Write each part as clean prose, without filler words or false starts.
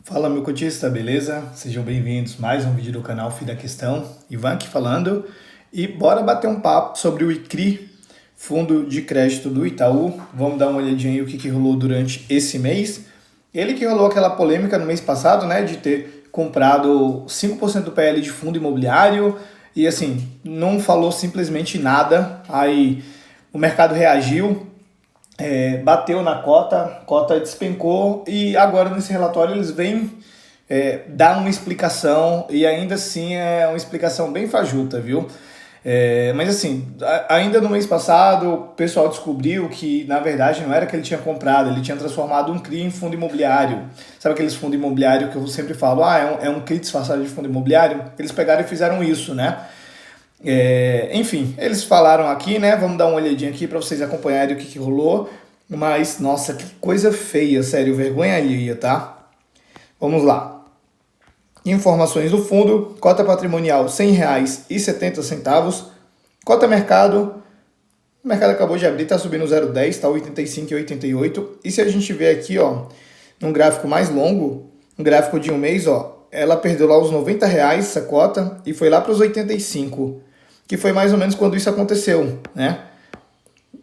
Fala, meu cotista, beleza? Sejam bem-vindos a mais um vídeo do canal Fim da Questão. Ivan aqui falando e bora bater um papo sobre o ICRI, Fundo de Crédito do Itaú. Vamos dar uma olhadinha aí o que rolou durante esse mês. Ele que rolou aquela polêmica no mês passado, né, de ter comprado 5% do PL de fundo imobiliário e assim, não falou simplesmente nada. Aí o mercado reagiu, bateu na cota despencou e agora nesse relatório eles vêm dar uma explicação e ainda assim é uma explicação bem fajuta, viu? Mas assim, ainda no mês passado o pessoal descobriu que na verdade não era que ele tinha comprado, ele tinha transformado um CRI em fundo imobiliário. Sabe aqueles fundos imobiliários que eu sempre falo, é um CRI disfarçado de fundo imobiliário? Eles pegaram e fizeram isso, né? Enfim, eles falaram aqui, né? Vamos dar uma olhadinha aqui para vocês acompanharem o que rolou. Mas, nossa, que coisa feia, sério, vergonha alheia, tá? Vamos lá. Informações do fundo, cota patrimonial R$ 100,70. Cota mercado, o mercado acabou de abrir, está subindo 0,10, está 85,88. E se a gente ver aqui, ó, num gráfico mais longo, um gráfico de um mês, ó, ela perdeu lá os R$ 90 essa cota e foi lá para os 85, que foi mais ou menos quando isso aconteceu, né?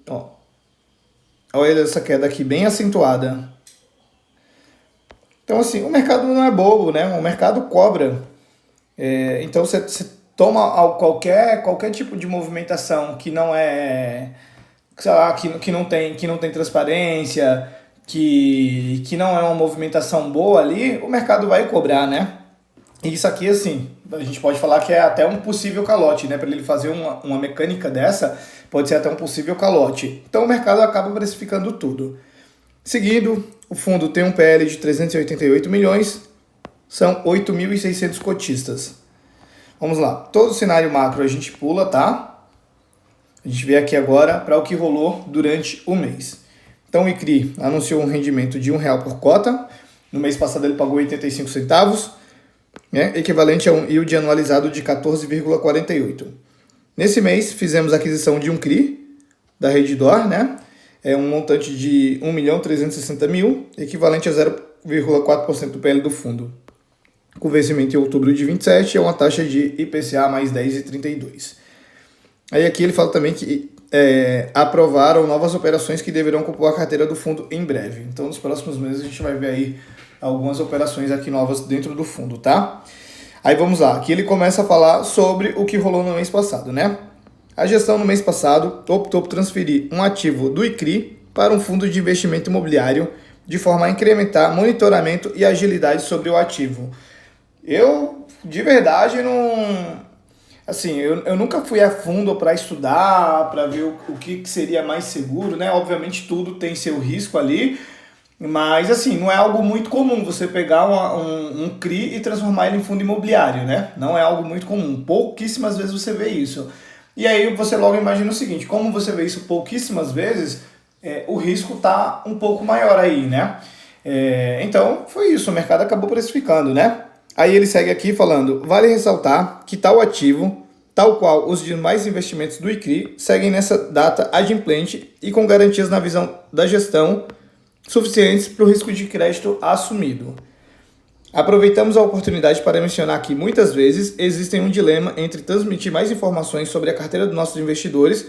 Ó, olha essa queda aqui bem acentuada. Então assim, o mercado não é bobo, né? O mercado cobra. Então você toma qualquer tipo de movimentação que não é, sei lá, que não tem transparência, que não é uma movimentação boa ali, o mercado vai cobrar, né? E isso aqui, assim, a gente pode falar que é até um possível calote, né? Para ele fazer uma mecânica dessa, pode ser até um possível calote. Então o mercado acaba precificando tudo. Seguindo, o fundo tem um PL de 388 milhões, são 8.600 cotistas. Vamos lá, todo o cenário macro a gente pula, tá? A gente vê aqui agora para o que rolou durante o mês. Então o ICRI anunciou um rendimento de R$ 1 por cota, no mês passado ele pagou 85 centavos, né, equivalente a um yield anualizado de 14,48. Nesse mês, fizemos a aquisição de um CRI da Redditor, né, um montante de 1.360.000, equivalente a 0,4% do PL do fundo. Com vencimento em outubro de 27, é uma taxa de IPCA mais 10,32. Aí aqui ele fala também que aprovaram novas operações que deverão compor a carteira do fundo em breve. Então, nos próximos meses, a gente vai ver aí algumas operações aqui novas dentro do fundo, tá? Aí vamos lá, aqui ele começa a falar sobre o que rolou no mês passado, né? A gestão no mês passado optou por transferir um ativo do ICRI para um fundo de investimento imobiliário de forma a incrementar monitoramento e agilidade sobre o ativo. Eu, de verdade, não... Assim, eu nunca fui a fundo para estudar, para ver o que seria mais seguro, né? Obviamente tudo tem seu risco ali, mas assim, não é algo muito comum você pegar um CRI e transformar ele em fundo imobiliário, né? Não é algo muito comum, pouquíssimas vezes você vê isso. E aí você logo imagina o seguinte, como você vê isso pouquíssimas vezes, o risco tá um pouco maior aí, né? Então foi isso, o mercado acabou precificando, né? Aí ele segue aqui falando, vale ressaltar que tal ativo, tal qual os demais investimentos do ICRI, seguem nessa data adimplente e com garantias na visão da gestão suficientes para o risco de crédito assumido. Aproveitamos a oportunidade para mencionar que muitas vezes existe um dilema entre transmitir mais informações sobre a carteira dos nossos investidores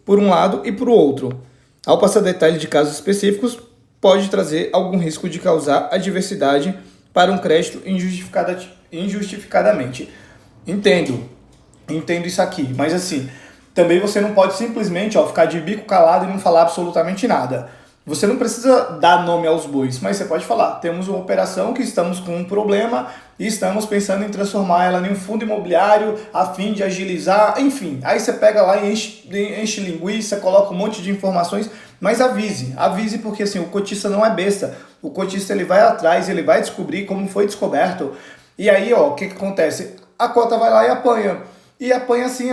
por um lado e por outro. Ao passar detalhes de casos específicos, pode trazer algum risco de causar adversidade para um crédito injustificadamente. Entendo isso aqui, mas assim, também você não pode simplesmente ficar de bico calado e não falar absolutamente nada. Você não precisa dar nome aos bois, mas você pode falar, temos uma operação que estamos com um problema e estamos pensando em transformar ela em um fundo imobiliário a fim de agilizar, enfim. Aí você pega lá e enche linguiça, coloca um monte de informações, mas avise porque assim, o cotista não é besta. O cotista ele vai atrás, ele vai descobrir como foi descoberto. E aí, o que acontece? A cota vai lá e apanha. E apanha assim,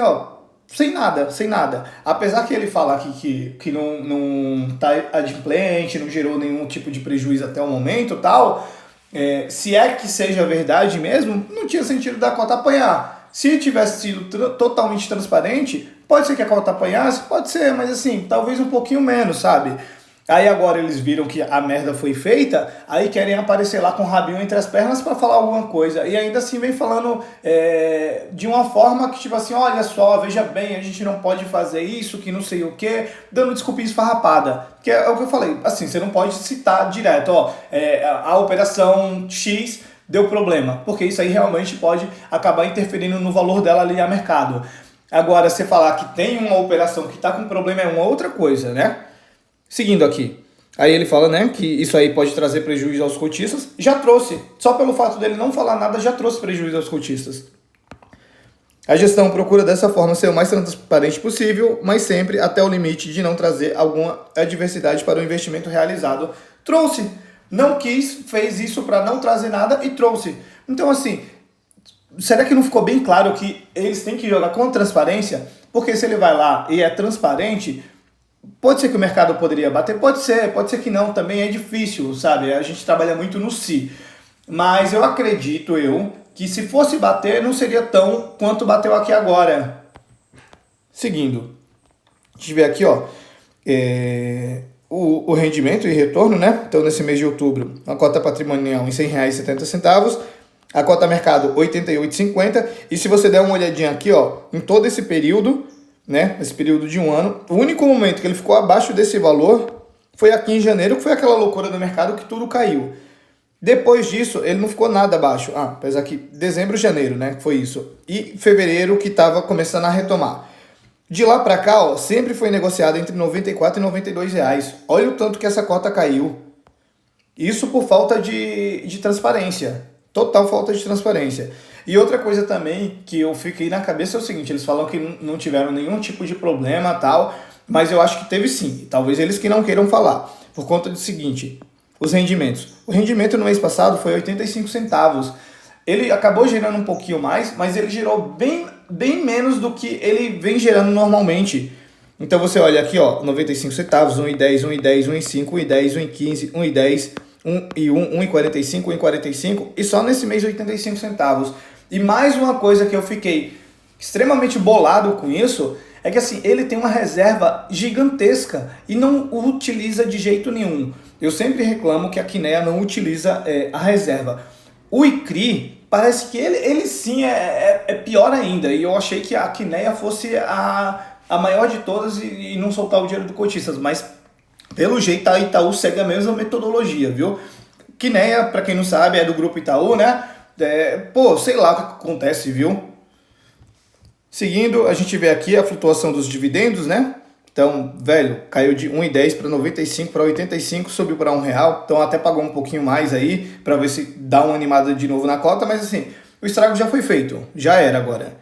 sem nada. Apesar que ele fala aqui que não tá adimplente, não gerou nenhum tipo de prejuízo até o momento tal, se é que seja verdade mesmo, não tinha sentido da cota apanhar. Se tivesse sido totalmente transparente, pode ser que a cota apanhasse, pode ser, mas assim, talvez um pouquinho menos, sabe? Aí agora eles viram que a merda foi feita, aí querem aparecer lá com o rabinho entre as pernas para falar alguma coisa. E ainda assim vem falando de uma forma que tipo assim, olha só, veja bem, a gente não pode fazer isso, que não sei o que, dando desculpinha esfarrapada. Que é o que eu falei, assim, você não pode citar direto, ó, a operação X deu problema, porque isso aí realmente pode acabar interferindo no valor dela ali a mercado. Agora, você falar que tem uma operação que está com problema é uma outra coisa, né? Seguindo aqui. Aí ele fala, né, que isso aí pode trazer prejuízo aos cotistas. Já trouxe. Só pelo fato dele não falar nada, já trouxe prejuízo aos cotistas. A gestão procura dessa forma ser o mais transparente possível, mas sempre até o limite de não trazer alguma adversidade para o investimento realizado. Trouxe. Não quis, fez isso para não trazer nada e trouxe. Então, assim, será que não ficou bem claro que eles têm que jogar com transparência? Porque se ele vai lá e é transparente, pode ser que o mercado poderia bater, pode ser que não, também é difícil, sabe? A gente trabalha muito no si. Mas eu acredito, que se fosse bater, não seria tão quanto bateu aqui agora. Seguindo. A gente vê aqui, ó, o rendimento e retorno, né? Então, nesse mês de outubro, a cota patrimonial em R$100,70, a cota mercado R$ 88,50. E se você der uma olhadinha aqui, ó, em todo esse período, né, esse período de um ano, o único momento que ele ficou abaixo desse valor foi aqui em janeiro, que foi aquela loucura do mercado que tudo caiu. Depois disso, ele não ficou nada abaixo. Apesar que dezembro, janeiro, né, foi isso. E fevereiro que estava começando a retomar. De lá para cá, ó, sempre foi negociado entre R$94 e R$92. Olha o tanto que essa cota caiu. Isso por falta de transparência. Total falta de transparência. E outra coisa também que eu fiquei na cabeça é o seguinte, eles falam que não tiveram nenhum tipo de problema tal, mas eu acho que teve sim. Talvez eles que não queiram falar. Por conta do seguinte, os rendimentos. O rendimento no mês passado foi 85 centavos. Ele acabou gerando um pouquinho mais, mas ele gerou bem menos do que ele vem gerando normalmente. Então você olha aqui, ó, 95 centavos, 1,10, 1,10, 1,5, 1,10, 1,15, 1,10, 1,1, 1,45, 1,45 e só nesse mês 85 centavos. E mais uma coisa que eu fiquei extremamente bolado com isso é que assim, ele tem uma reserva gigantesca e não o utiliza de jeito nenhum. Eu sempre reclamo que a Kinea não utiliza a reserva. O ICRI, parece que ele sim é pior ainda. E eu achei que a Kinea fosse a maior de todas e não soltar o dinheiro do cotistas. Mas, pelo jeito, a Itaú segue a mesma metodologia, viu? Kinea, para quem não sabe, é do grupo Itaú, né? Sei lá o que acontece, viu? Seguindo, a gente vê aqui a flutuação dos dividendos, né? Então, velho, caiu de 1,10 para 95 para 85, subiu para R$1. Então até pagou um pouquinho mais aí, para ver se dá uma animada de novo na cota, mas assim, o estrago já foi feito, já era agora.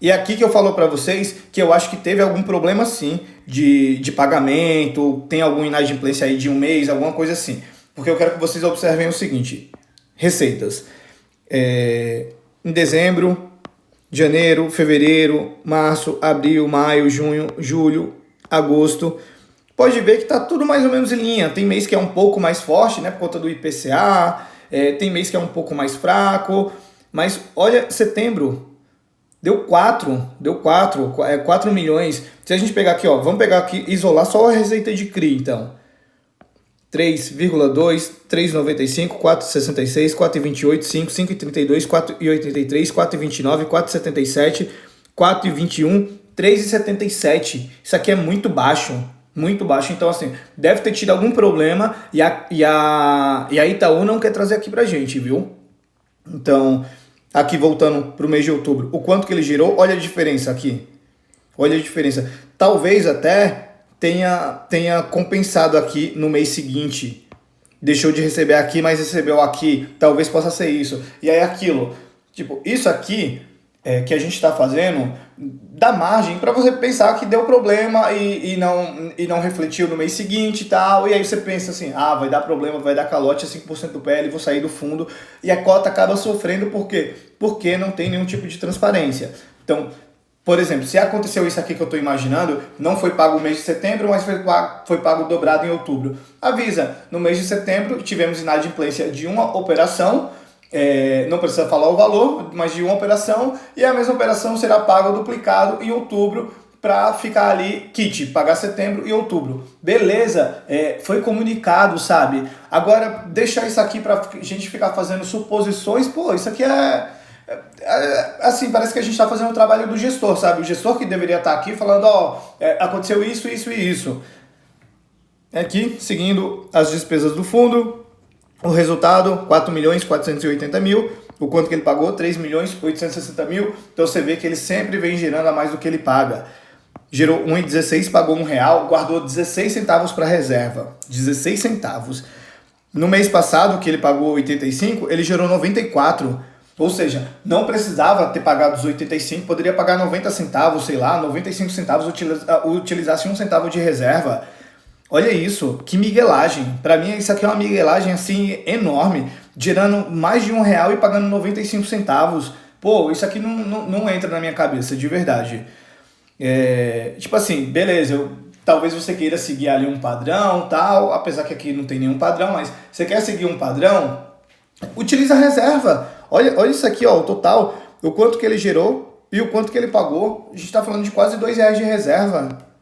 E é aqui que eu falo para vocês que eu acho que teve algum problema sim de pagamento, tem alguma inadimplência aí de um mês, alguma coisa assim. Porque eu quero que vocês observem o seguinte, receitas. Em dezembro, janeiro, fevereiro, março, abril, maio, junho, julho, agosto, pode ver que está tudo mais ou menos em linha. Tem mês que é um pouco mais forte, né, por conta do IPCA, tem mês que é um pouco mais fraco, mas olha, setembro deu 4 milhões. Se a gente pegar aqui, ó, vamos pegar aqui, isolar só a receita de CRI, então. 3,2, 3,95, 4,66, 4,28, 5, 5,32, 4,83, 4,29, 4,77, 4,21, 3,77. Isso aqui é muito baixo. Muito baixo. Então, assim, deve ter tido algum problema e a Itaú não quer trazer aqui pra gente, viu? Então, aqui voltando pro mês de outubro, o quanto que ele girou, olha a diferença aqui. Olha a diferença. Talvez até tenha compensado aqui no mês seguinte. Deixou de receber aqui, mas recebeu aqui. Talvez possa ser isso. E aí aquilo. Tipo, isso aqui que a gente está fazendo dá margem para você pensar que deu problema e não refletiu no mês seguinte e tal. E aí você pensa assim, vai dar problema, vai dar calote a 5% do PL, vou sair do fundo. E a cota acaba sofrendo por quê? Porque não tem nenhum tipo de transparência. Então, por exemplo, se aconteceu isso aqui que eu estou imaginando, não foi pago o mês de setembro, mas foi pago dobrado em outubro. Avisa, no mês de setembro tivemos inadimplência de uma operação, não precisa falar o valor, mas de uma operação, e a mesma operação será paga duplicado em outubro para ficar ali kit, pagar setembro e outubro. Beleza, foi comunicado, sabe? Agora, deixar isso aqui pra gente ficar fazendo suposições, pô, isso aqui assim, parece que a gente tá fazendo o trabalho do gestor, sabe? O gestor que deveria estar aqui falando, aconteceu isso, isso e isso. Aqui, seguindo as despesas do fundo, o resultado, 4.480.000, o quanto que ele pagou, 3.860.000, então você vê que ele sempre vem gerando a mais do que ele paga. Gerou 1,16, pagou R$1, guardou 16 centavos para reserva, 16 centavos. No mês passado, que ele pagou 85, ele gerou 94, ou seja, não precisava ter pagado os 85, poderia pagar 90 centavos, sei lá, 95 centavos, utilizasse 1 centavo de reserva. Olha isso, que miguelagem. Para mim isso aqui é uma miguelagem assim enorme, gerando mais de R$1 e pagando 95 centavos. Pô, isso aqui não entra na minha cabeça, de verdade. Tipo assim, beleza, talvez você queira seguir ali um padrão, tal, apesar que aqui não tem nenhum padrão, mas você quer seguir um padrão, utiliza a reserva. Olha isso aqui, ó, o total, o quanto que ele gerou e o quanto que ele pagou. A gente está falando de quase R$2 de reserva.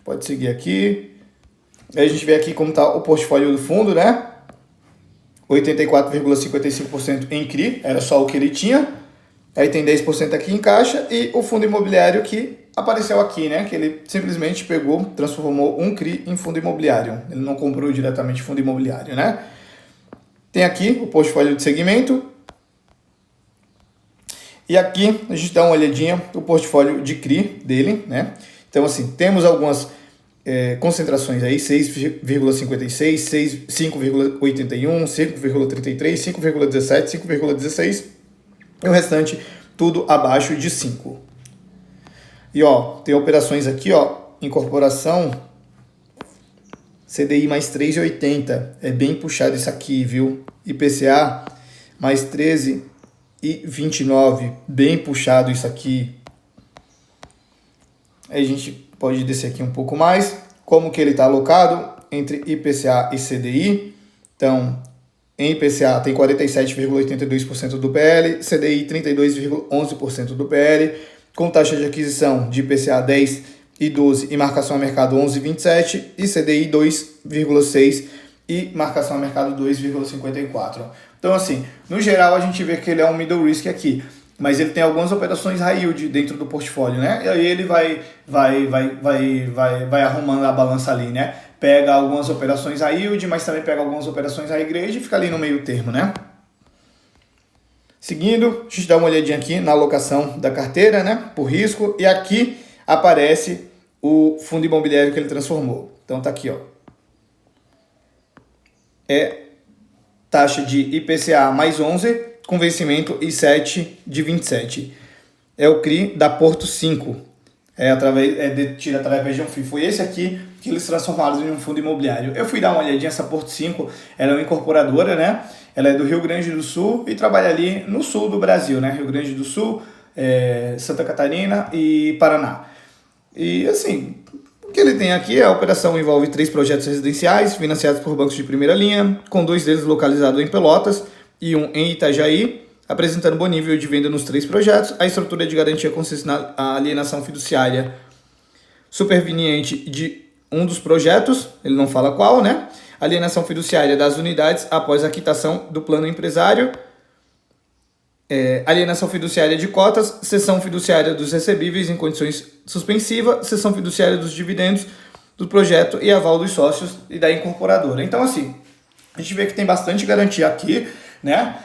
Pode seguir aqui. Aí a gente vê aqui como está o portfólio do fundo, né? 84,55% em CRI, era só o que ele tinha. Aí tem 10% aqui em caixa e o fundo imobiliário que apareceu aqui, né? Que ele simplesmente pegou, transformou um CRI em fundo imobiliário. Ele não comprou diretamente fundo imobiliário, né? Tem aqui o portfólio de segmento. E aqui a gente dá uma olhadinha no portfólio de CRI dele, né? Então, assim, temos algumas concentrações aí, 6,56, 5,81, 5,33, 5,17, 5,16 e o restante tudo abaixo de 5. E ó, tem operações aqui, ó, incorporação CDI mais 3,80, é bem puxado isso aqui, viu? IPCA mais 13,29, bem puxado isso aqui. Aí a gente pode descer aqui um pouco mais, como que ele está alocado entre IPCA e CDI. Então, em IPCA tem 47,82% do PL, CDI 32,11% do PL, com taxa de aquisição de IPCA 10 e 12 e marcação a mercado 11,27 e CDI 2,6 e marcação a mercado 2,54. Então, assim, no geral a gente vê que ele é um middle risk aqui, mas ele tem algumas operações high yield dentro do portfólio, né? E aí ele vai arrumando a balança ali, né? Pega algumas operações high yield, mas também pega algumas operações high grade e fica ali no meio termo, né? Seguindo, a gente dá uma olhadinha aqui na alocação da carteira, né? Por risco, e aqui aparece o fundo imobiliário que ele transformou. Então tá aqui, ó. Taxa de IPCA mais 11, com vencimento I7 de 27. É o CRI da Porto 5. Detida através de um FII. Foi esse aqui que eles transformaram em um fundo imobiliário. Eu fui dar uma olhadinha, essa Porto 5, ela é uma incorporadora, né? Ela é do Rio Grande do Sul e trabalha ali no sul do Brasil, né? Rio Grande do Sul, Santa Catarina e Paraná. E assim, o que ele tem aqui, a operação envolve 3 projetos residenciais financiados por bancos de primeira linha, com 2 deles localizados em Pelotas e um em Itajaí, apresentando bom nível de venda nos 3 projetos. A estrutura de garantia consiste na alienação fiduciária superveniente de um dos projetos, ele não fala qual, né? Alienação fiduciária das unidades após a quitação do plano empresário, alienação fiduciária de cotas, cessão fiduciária dos recebíveis em condições suspensivas, cessão fiduciária dos dividendos do projeto e aval dos sócios e da incorporadora. Então, assim, a gente vê que tem bastante garantia aqui, né?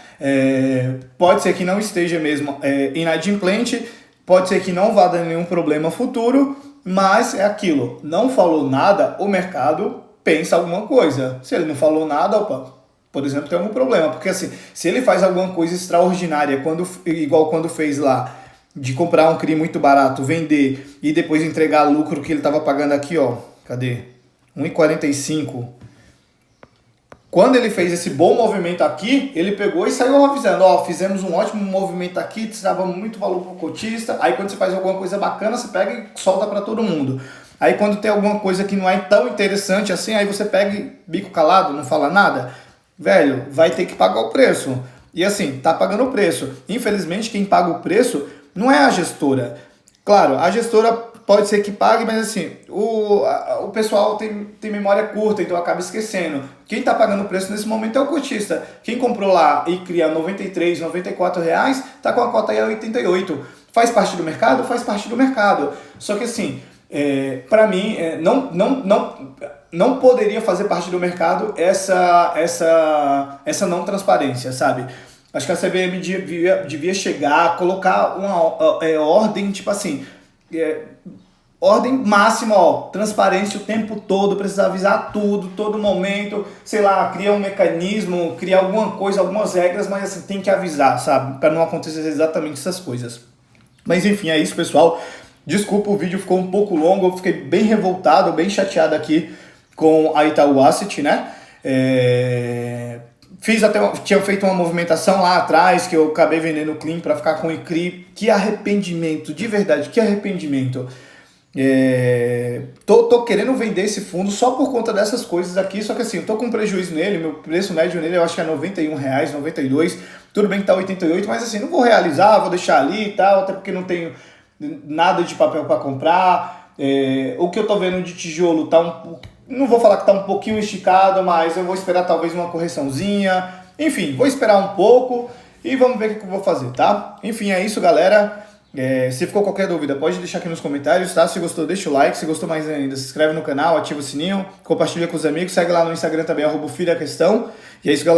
Pode ser que não esteja mesmo inadimplente, pode ser que não vá dar nenhum problema futuro, mas é aquilo, não falou nada, o mercado pensa alguma coisa. Se ele não falou nada, opa, por exemplo, tem algum problema, porque assim, se ele faz alguma coisa extraordinária, igual quando fez lá, de comprar um CRI muito barato, vender e depois entregar lucro que ele estava pagando aqui, ó, cadê? 1,45. Quando ele fez esse bom movimento aqui, ele pegou e saiu avisando, ó, fizemos um ótimo movimento aqui, dava muito valor pro cotista. Aí quando você faz alguma coisa bacana, você pega e solta para todo mundo. Aí quando tem alguma coisa que não é tão interessante assim, aí você pega e bico calado, não fala nada, velho, vai ter que pagar o preço. E assim, tá pagando o preço. Infelizmente, quem paga o preço não é a gestora. Claro, a gestora pode ser que pague, mas assim, o pessoal tem memória curta, então acaba esquecendo. Quem está pagando o preço nesse momento é o cotista. Quem comprou lá e cria R$ 93, R$ 94, está com a cota aí a 88. Faz parte do mercado? Faz parte do mercado. Só que assim, para mim, não poderia fazer parte do mercado essa não transparência, sabe? Acho que a CVM devia chegar, colocar uma ordem, tipo assim, ordem máxima, ó, transparência o tempo todo, precisa avisar tudo, todo momento, sei lá, cria um mecanismo, cria alguma coisa, algumas regras, mas assim, tem que avisar, sabe? Para não acontecer exatamente essas coisas. Mas enfim, é isso, pessoal. Desculpa, o vídeo ficou um pouco longo, eu fiquei bem revoltado, bem chateado aqui com a Itaú Asset, né? Tinha feito uma movimentação lá atrás, que eu acabei vendendo o Clean para ficar com o ICRI. Que arrependimento, de verdade, que arrependimento. Tô querendo vender esse fundo só por conta dessas coisas aqui, só que assim, eu tô com prejuízo nele, meu preço médio nele eu acho que é R$91, R$92, tudo bem que tá 88, mas assim, não vou realizar, vou deixar ali e tal, até porque não tenho nada de papel para comprar. O que eu tô vendo de tijolo tá não vou falar que tá um pouquinho esticado, mas eu vou esperar talvez uma correçãozinha. Enfim, vou esperar um pouco e vamos ver o que eu vou fazer, tá? Enfim, é isso, galera. Se ficou qualquer dúvida, pode deixar aqui nos comentários, tá? Se gostou, deixa o like. Se gostou mais ainda, se inscreve no canal, ativa o sininho, compartilha com os amigos, segue lá no Instagram também, @FidaQuestão. E é isso, galera.